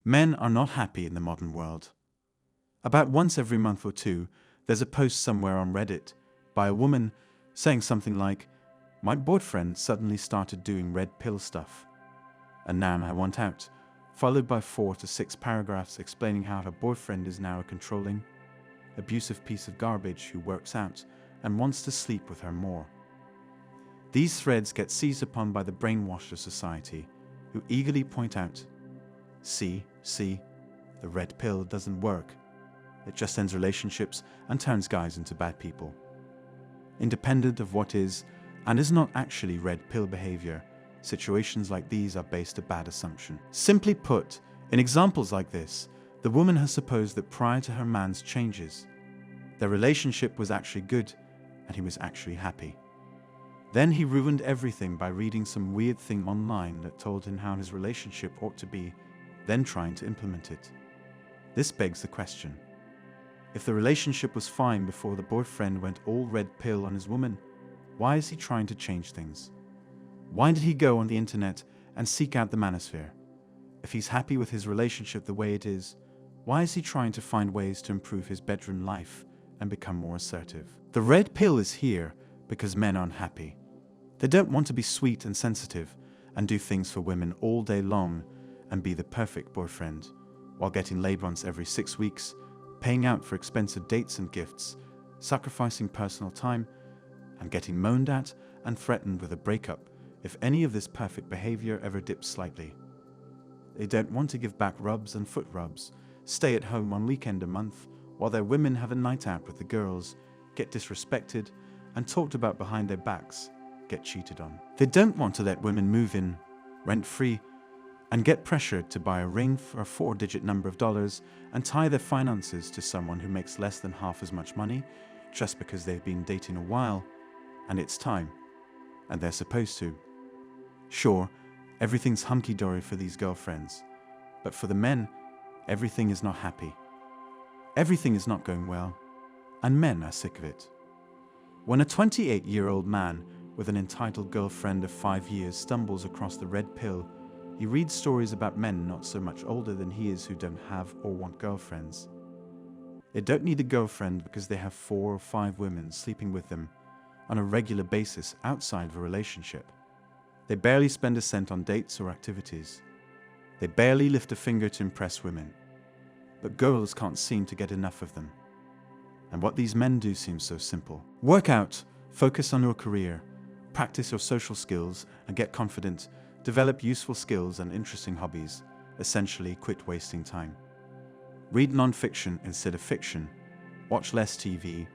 Men are not happy in the modern world. About once every month or two, there's a post somewhere on Reddit by a woman saying something like, "My boyfriend suddenly started doing red pill stuff, and now I want out," followed by 4 to 6 paragraphs explaining how her boyfriend is now a controlling, abusive piece of garbage who works out and wants to sleep with her more. These threads get seized upon by the brainwashed of society, who eagerly point out, see, the red pill doesn't work. It just ends relationships and turns guys into bad people. Independent of what is and is not actually red pill behavior, situations like these are based on a bad assumption. Simply put, in examples like this, the woman has supposed that prior to her man's changes, their relationship was actually good and he was actually happy. Then he ruined everything by reading some weird thing online that told him how his relationship ought to be, then trying to implement it. This begs the question: if the relationship was fine before the boyfriend went all red pill on his woman, why is he trying to change things? Why did he go on the internet and seek out the manosphere? If he's happy with his relationship the way it is, why is he trying to find ways to improve his bedroom life and become more assertive? The red pill is here because men aren't happy. They don't want to be sweet and sensitive and do things for women all day long and be the perfect boyfriend, while getting laid once every 6 weeks, paying out for expensive dates and gifts, sacrificing personal time, and getting moaned at and threatened with a breakup if any of this perfect behavior ever dips slightly. They don't want to give back rubs and foot rubs, stay at home one weekend a month while their women have a night out with the girls, get disrespected and talked about behind their backs, get cheated on. They don't want to let women move in, rent-free, and get pressured to buy a ring for a 4-digit number of dollars and tie their finances to someone who makes less than half as much money just because they've been dating a while and it's time, and they're supposed to. Sure, everything's hunky-dory for these girlfriends, but for the men, everything is not happy. Everything is not going well, and men are sick of it. When a 28-year-old man with an entitled girlfriend of 5 years stumbles across the red pill, he reads stories about men not so much older than he is who don't have or want girlfriends. They don't need a girlfriend because they have 4 or 5 women sleeping with them on a regular basis outside of a relationship. They barely spend a cent on dates or activities. They barely lift a finger to impress women. But girls can't seem to get enough of them. And what these men do seems so simple. Work out, focus on your career, practice your social skills and get confident, develop useful skills and interesting hobbies, essentially quit wasting time. Read non-fiction instead of fiction, watch less TV,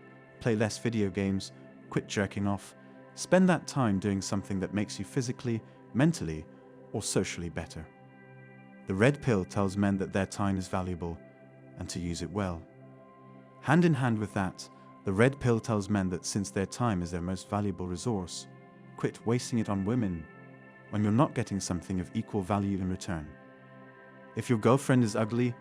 play less video games, quit jerking off, spend that time doing something that makes you physically, mentally, or socially better. The red pill tells men that their time is valuable and to use it well. Hand in hand with that, the red pill tells men that since their time is their most valuable resource, quit wasting it on women when you're not getting something of equal value in return. If your girlfriend is ugly,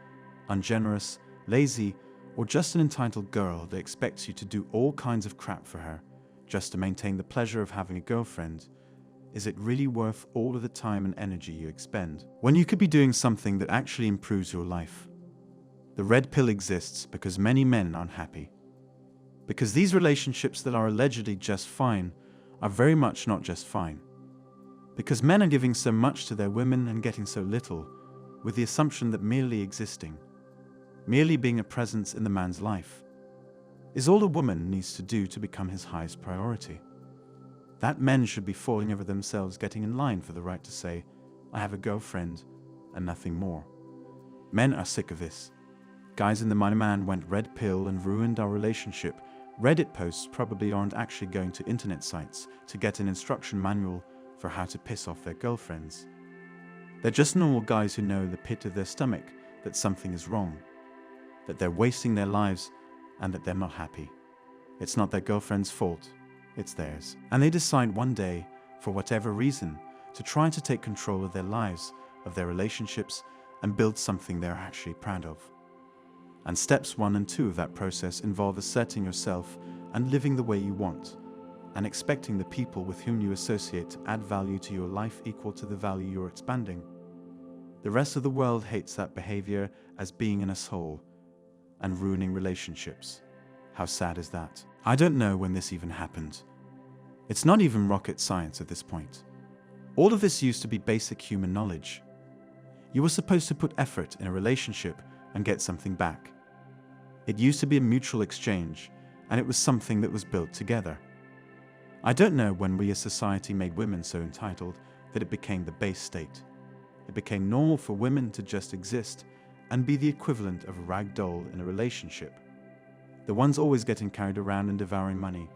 ungenerous, lazy, or just an entitled girl that expects you to do all kinds of crap for her just to maintain the pleasure of having a girlfriend, is it really worth all of the time and energy you expend when you could be doing something that actually improves your life? The red pill exists because many men aren't happy. Because these relationships that are allegedly just fine are very much not just fine. Because men are giving so much to their women and getting so little, with the assumption that merely existing, merely being a presence in the man's life, is all a woman needs to do to become his highest priority. That men should be falling over themselves getting in line for the right to say, "I have a girlfriend," and nothing more. Men are sick of this. Guys in the money man went red pill and ruined our relationship. Reddit posts probably aren't actually going to internet sites to get an instruction manual for how to piss off their girlfriends. They're just normal guys who know in the pit of their stomach that something is wrong, that they're wasting their lives and that they're not happy. It's not their girlfriend's fault, it's theirs. And they decide one day, for whatever reason, to try to take control of their lives, of their relationships, and build something they're actually proud of. And steps 1 and 2 of that process involve asserting yourself and living the way you want, and expecting the people with whom you associate to add value to your life equal to the value you're expanding. The rest of the world hates that behavior as being an asshole and ruining relationships. How sad is that? I don't know when this even happened. It's not even rocket science at this point. All of this used to be basic human knowledge. You were supposed to put effort in a relationship and get something back. It used to be a mutual exchange, and it was something that was built together. I don't know when we as society made women so entitled that it became the base state. It became normal for women to just exist and be the equivalent of a rag doll in a relationship. The ones always getting carried around and devouring money.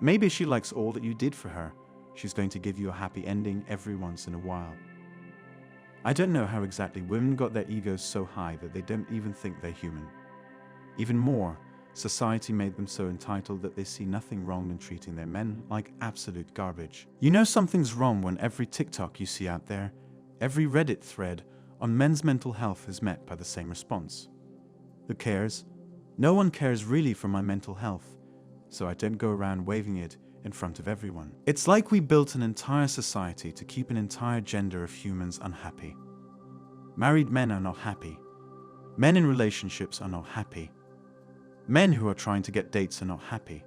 Maybe she likes all that you did for her. She's going to give you a happy ending every once in a while. I don't know how exactly women got their egos so high that they don't even think they're human. Even more, society made them so entitled that they see nothing wrong in treating their men like absolute garbage. You know something's wrong when every TikTok you see out there, every Reddit thread on men's mental health is met by the same response. Who cares? No one cares really for my mental health, so I don't go around waving it in front of everyone. It's like we built an entire society to keep an entire gender of humans unhappy. Married men are not happy. Men in relationships are not happy. Men who are trying to get dates are not happy.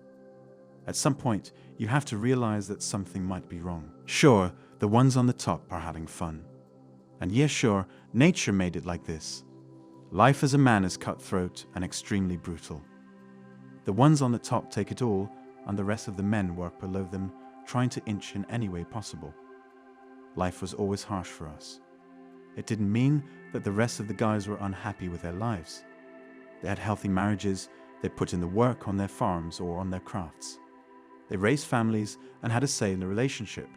At some point, you have to realize that something might be wrong. Sure, the ones on the top are having fun. And yes, sure, nature made it like this. Life as a man is cutthroat and extremely brutal. The ones on the top take it all, and the rest of the men work below them, trying to inch in any way possible. Life was always harsh for us. It didn't mean that the rest of the guys were unhappy with their lives. They had healthy marriages, they put in the work on their farms or on their crafts. They raised families and had a say in the relationship.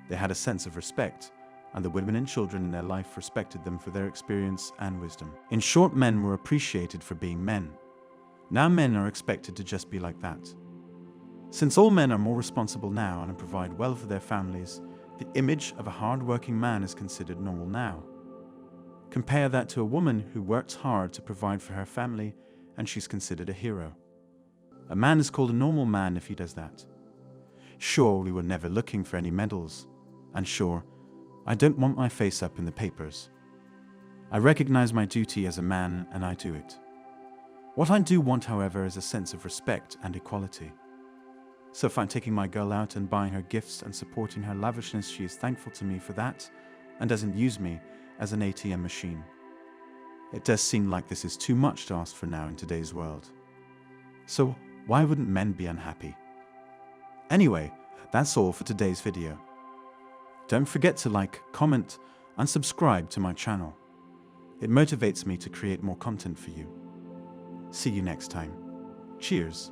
They had a sense of respect, and the women and children in their life respected them for their experience and wisdom. In short, men were appreciated for being men. Now men are expected to just be like that. Since all men are more responsible now and provide well for their families, the image of a hard-working man is considered normal now. Compare that to a woman who works hard to provide for her family, and she's considered a hero. A man is called a normal man if he does that. Sure, we were never looking for any medals, and sure, I don't want my face up in the papers. I recognize my duty as a man, and I do it. What I do want, however, is a sense of respect and equality. So if I'm taking my girl out and buying her gifts and supporting her lavishness, she is thankful to me for that and doesn't use me as an ATM machine. It does seem like this is too much to ask for now in today's world. So why wouldn't men be unhappy? Anyway, that's all for today's video. Don't forget to like, comment, and subscribe to my channel. It motivates me to create more content for you. See you next time. Cheers.